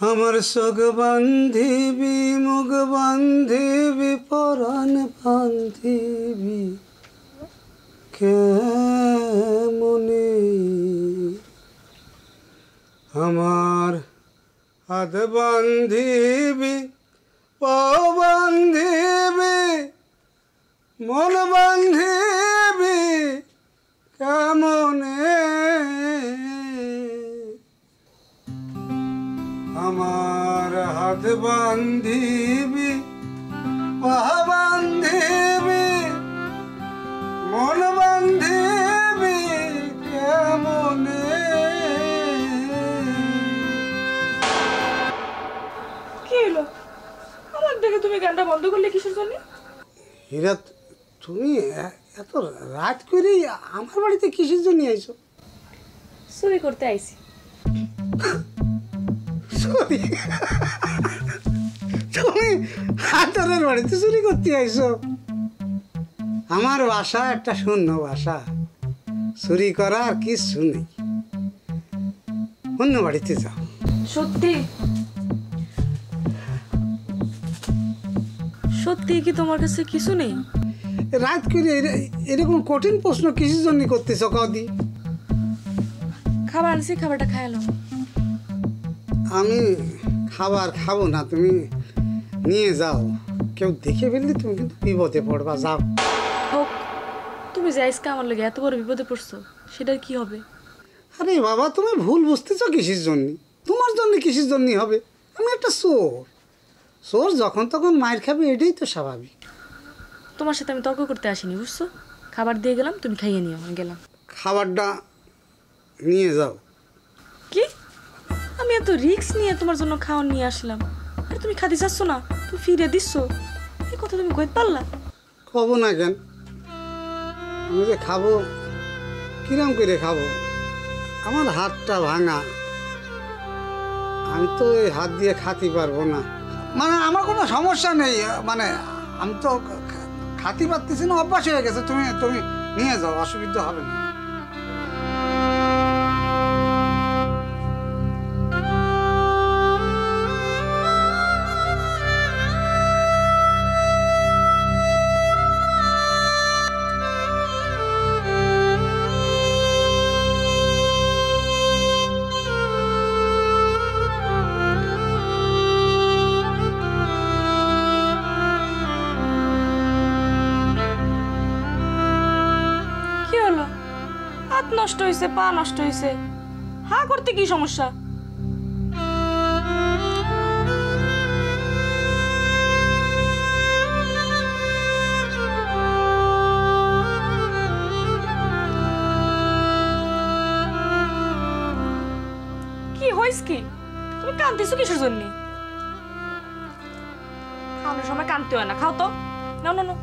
আমার চোখ বান্ধিবি মুখ বান্ধিবি পরাণ বান্ধিবি কেমনে আমার হাত বান্ধিবি পাও বান্ধিবি মন বান্ধিবি কেমনে আমার হাত বান্ধিবি পা বান্ধিবি মন বান্ধিবি কেমনে কি হলো আমার দেখে তুমি গানটা বন্ধ করলে কিসের জন্য? হীরা তুমি এত রাত করে আমার বাড়িতে কিসের জন্য আইছো? চুরি করতে আইছি। তুমি হাতরের বাড়িতে চুরি করতে আইছো? আমার বাসা একটা শূন্য বাসা, চুরি করা আর কিছু নেই। অন্য বাড়িতে যাও। সত্যি সত্যি কি তোমার কাছে কিছু নেই? রাত করে এরকম কঠিন প্রশ্ন কিসের জন্য করতেছ কদি? খাবার আনছি, খাবারটা খাইলাম। আমি খাবার খাবো না, তুমি নিয়ে যাও। কেউ দেখে ফেললে তুমি কিন্তু বিপদে পড়বা। যাও। হোক, তুমি যে আজকে আমার লাগে এত বড় বিপদে পড়ছো, সেটার কি হবে? আরে বাবা, তুমি ভুল বুঝতেছ কিসের জন্য? তোমার জন্য কিসের জন্য হবে? আমি একটা চোর। চোর যখন তখন মায়ের খাবে, এটাই তো স্বাভাবিক। তোমার সাথে আমি তর্ক করতে আসিনি, বুঝছো? খাবার দিয়ে গেলাম, তুমি খাইয়ে নিও। আমি গেলাম। খাবারটা নিয়ে যাও। কি? আমি এত রিস্ক নিয়ে তোমার জন্য খাওয়ার নিয়ে আসলাম, আর তুমি খাতে চাচ্ছ না? তুমি ফিরে দিচ্ছ? এই কথা তুমি কইতে পারলা? খাবো না কেন? আমি যে খাবো, কিরম করে খাবো? আমার হাতটা ভাঙা, আমি তো এই হাত দিয়ে খাতে পারবো না। মানে আমার কোনো সমস্যা নেই, মানে আমি তো খাতে পারতেছি না, অভ্যাস হয়ে গেছে। তুমি তুমি নিয়ে যাও, অসুবিধা হবে না। নষ্ট হয়েছে, পা নষ্ট হয়েছে, হা করতে কি সমস্যা? কি হইছে? কি তুমি কাঁদতেছো কিসের জন্য? খাওয়ানোর সময় কাঁদতে হয় না, খাও তো। না না না,